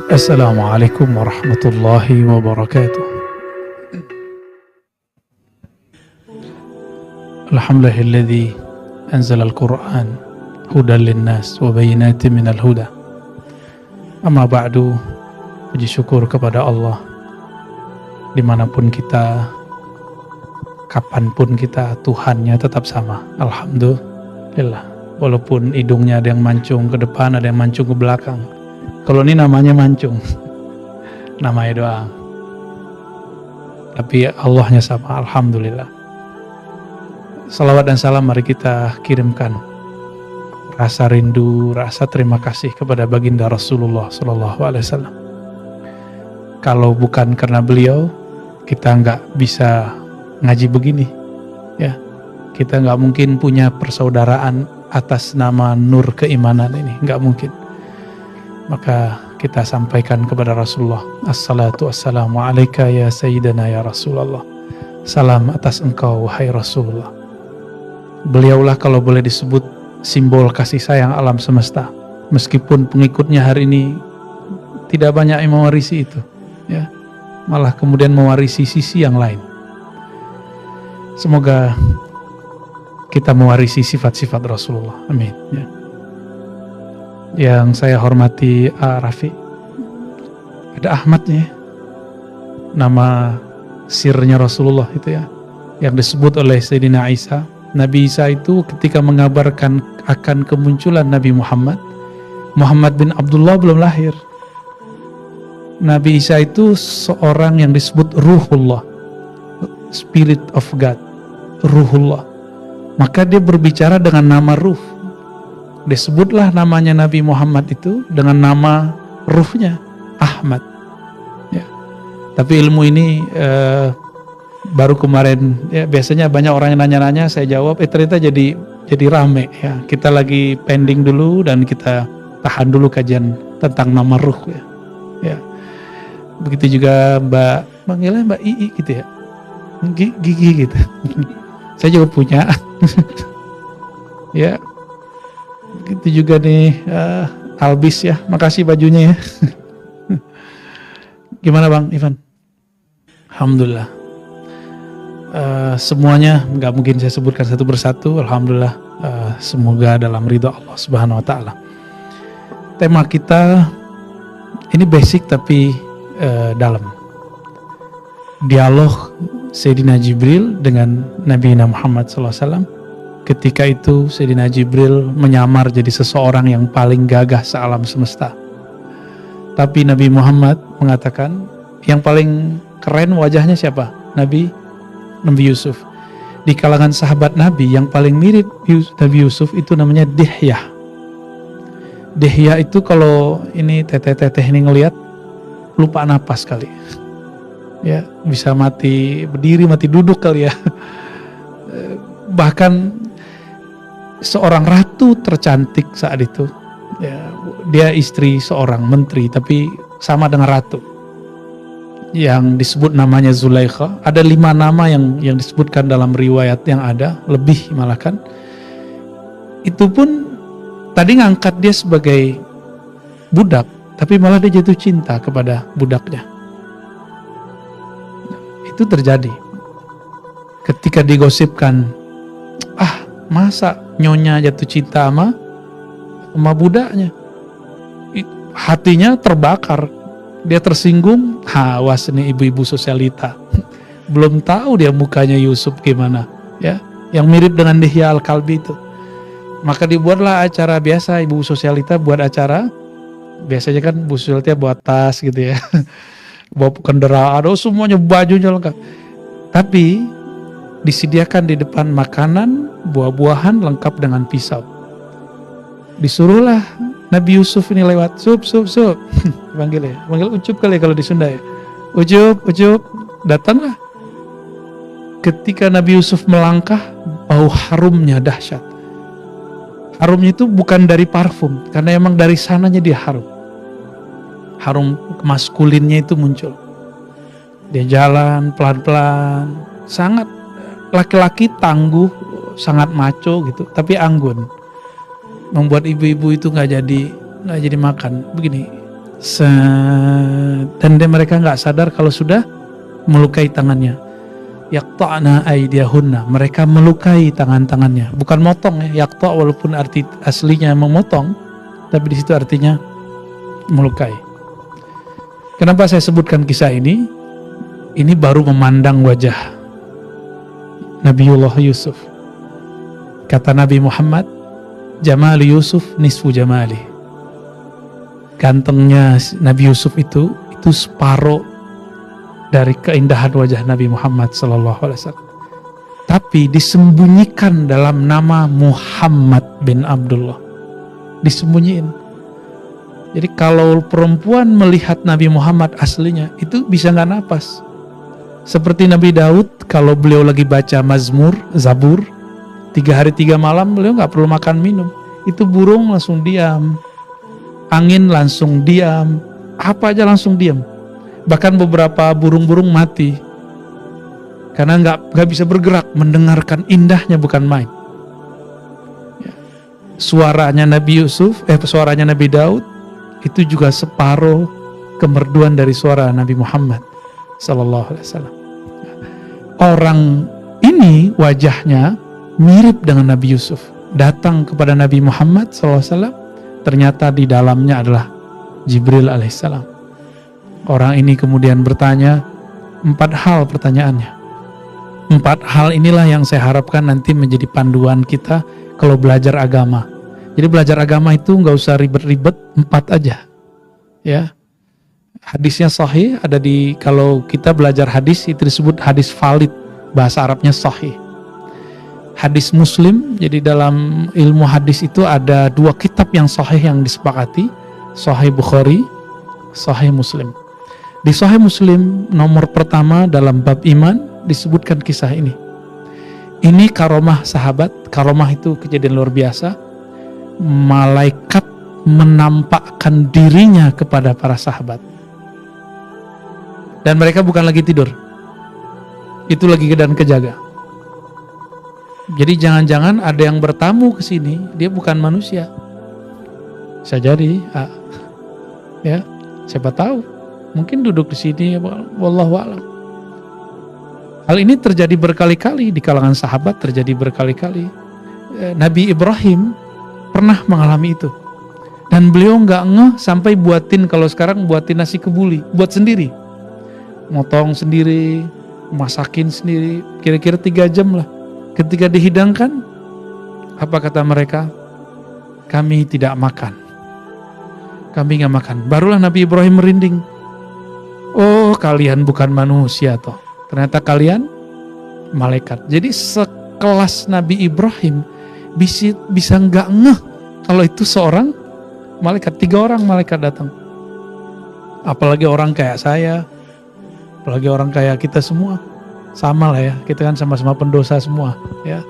Assalamualaikum warahmatullahi wabarakatuh. Alhamdulillahilladzi anzala al-Qur'an hudan linnas wa bayyinatin minal huda. Amma ba'du, puji syukur kepada Allah dimanapun kita, kapanpun kita, Tuhannya tetap sama. Alhamdulillah. Walaupun hidungnya ada yang mancung ke depan, ada yang mancung ke belakang. Kalau ini namanya mancung, namanya doang. Tapi Allahnya sama, Alhamdulillah. Salawat dan salam mari kita kirimkan. Rasa rindu, rasa terima kasih kepada baginda Rasulullah SAW. Kalau bukan karena beliau, kita nggak bisa ngaji begini. Ya, kita nggak mungkin punya persaudaraan atas nama nur keimanan ini, nggak mungkin. Maka kita sampaikan kepada Rasulullah, assalatu wassalamu alaika ya sayyidana ya Rasulullah. Salam atas engkau wahai Rasulullah. Beliaulah kalau boleh disebut simbol kasih sayang alam semesta. Meskipun pengikutnya hari ini tidak banyak yang mewarisi itu, ya, malah kemudian mewarisi sisi yang lain. Semoga kita mewarisi sifat-sifat Rasulullah. Amin. Ya. Yang saya hormati Rafi, ada Ahmadnya, nama sirnya Rasulullah itu ya, yang disebut oleh Sayyidina Isa. Nabi Isa itu ketika mengabarkan akan kemunculan Nabi Muhammad, Muhammad bin Abdullah belum lahir. Nabi Isa itu seorang yang disebut Ruhullah, Spirit of God, Ruhullah. Maka dia berbicara dengan nama Ruh. Disebutlah namanya Nabi Muhammad itu dengan nama ruhnya Ahmad. Ya. Tapi ilmu ini baru kemarin, ya, biasanya banyak orang yang nanya-nanya, saya jawab, ternyata jadi rame. Ya. Kita lagi pending dulu dan kita tahan dulu kajian tentang nama ruh. Ya. Ya. Begitu juga manggilnya Mbak Ii gitu ya, Gigi gitu. Saya juga punya. Ya. Begitu juga nih Albis ya, makasih bajunya ya. Gimana Bang Ivan? Alhamdulillah. Semuanya nggak mungkin saya sebutkan satu persatu. Alhamdulillah, semoga dalam ridho Allah Subhanahu Wa Taala. Tema kita ini basic tapi dalam. Dialog Sayyidina Jibril dengan Nabi Muhammad SAW. Ketika itu Sayyidina Jibril menyamar jadi seseorang yang paling gagah sealam semesta. Tapi Nabi Muhammad mengatakan yang paling keren wajahnya siapa? Nabi Yusuf. Di kalangan sahabat Nabi yang paling mirip Nabi Yusuf itu namanya Dihyah. Dihyah itu kalau ini teteh-teteh ini ngelihat lupa napas kali. Ya, bisa mati berdiri, mati duduk kali ya. Bahkan seorang ratu tercantik saat itu, ya, dia istri seorang menteri tapi sama dengan ratu yang disebut namanya Zulaikha. Ada 5 nama yang disebutkan dalam riwayat yang ada, lebih malah kan. Itu pun tadi ngangkat dia sebagai budak, tapi malah dia jatuh cinta kepada budaknya. Itu terjadi ketika digosipkan, masa nyonya jatuh cinta sama budaknya. Hatinya terbakar, dia tersinggung. Awas nih ibu-ibu sosialita, belum tahu dia mukanya Yusuf gimana, ya, yang mirip dengan Dihya Al-Kalbi itu. Maka dibuatlah acara biasa, ibu sosialita buat acara. Biasanya kan ibu sosialita buat tas gitu ya, bawa kendaraan, semuanya bajunya lengkap. Tapi disediakan di depan makanan, buah-buahan lengkap dengan pisau. Disuruhlah Nabi Yusuf ini lewat, sup. Panggil Ucup kali kalau di Sunda ya. Ucup, datanglah. Ketika Nabi Yusuf melangkah, bau harumnya dahsyat. Harumnya itu bukan dari parfum, karena emang dari sananya dia harum. Harum maskulinnya itu muncul. Dia jalan pelan-pelan, sangat laki-laki tangguh, sangat maco gitu, tapi anggun. Membuat ibu-ibu itu nggak jadi makan. Begini, Dan mereka nggak sadar kalau sudah melukai tangannya. Yaqta'na aydiyahunna, mereka melukai tangan-tangannya. Bukan motong ya, yaqta' walaupun arti aslinya memotong, tapi di situ artinya melukai. Kenapa saya sebutkan kisah ini? Ini baru memandang wajah Nabiullah Yusuf. Kata Nabi Muhammad, Jamal Yusuf nisfu jamali. Gantengnya Nabi Yusuf itu separuh dari keindahan wajah Nabi Muhammad SAW. Tapi disembunyikan dalam nama Muhammad bin Abdullah. Disembunyiin. Jadi kalau perempuan melihat Nabi Muhammad aslinya, itu bisa nggak napas. Seperti Nabi Daud, kalau beliau lagi baca Mazmur, Zabur, 3 hari 3 malam beliau nggak perlu makan minum. Itu burung langsung diam, angin langsung diam, apa aja langsung diam. Bahkan beberapa burung-burung mati karena nggak bisa bergerak, mendengarkan indahnya bukan main. Ya. Suaranya Nabi Daud itu juga separuh kemerduan dari suara Nabi Muhammad Sallallahu Alaihi Wasallam. Orang ini wajahnya mirip dengan Nabi Yusuf. Datang kepada Nabi Muhammad Sallallahu Alaihi Wasallam, ternyata di dalamnya adalah Jibril Alaihissalam. Orang ini kemudian bertanya 4 hal pertanyaannya. 4 hal inilah yang saya harapkan nanti menjadi panduan kita kalau belajar agama. Jadi belajar agama itu nggak usah ribet-ribet, 4 aja. Ya, hadisnya sahih, kalau kita belajar hadis itu disebut hadis valid, bahasa Arabnya sahih. Hadis Muslim, jadi dalam ilmu hadis itu ada 2 kitab yang sahih yang disepakati, Sahih Bukhari, Sahih Muslim. Di Sahih Muslim nomor pertama dalam bab iman disebutkan kisah ini. Ini karomah sahabat. Karomah itu kejadian luar biasa. Malaikat menampakkan dirinya kepada para sahabat. Dan mereka bukan lagi tidur. Itu lagi keadaan kejaga. Jadi jangan-jangan ada yang bertamu ke sini, dia bukan manusia. Bisa jadi, ya, siapa tahu. Mungkin duduk di sini, wallahu a'lam. Hal ini terjadi berkali-kali di kalangan sahabat, terjadi berkali-kali. Nabi Ibrahim pernah mengalami itu, dan beliau nggak ngeh sampai kalau sekarang buatin nasi kebuli, buat sendiri, motong sendiri, masakin sendiri, kira-kira 3 jam lah. Ketika dihidangkan, apa kata mereka? Kami tidak makan, kami nggak makan. Barulah Nabi Ibrahim merinding. Oh, kalian bukan manusia toh. Ternyata kalian malaikat. Jadi sekelas Nabi Ibrahim bisa nggak ngeh kalau itu seorang malaikat. 3 orang malaikat datang. Apalagi orang kayak saya, apalagi orang kayak kita semua. Sama lah ya, kita kan sama-sama pendosa semua ya.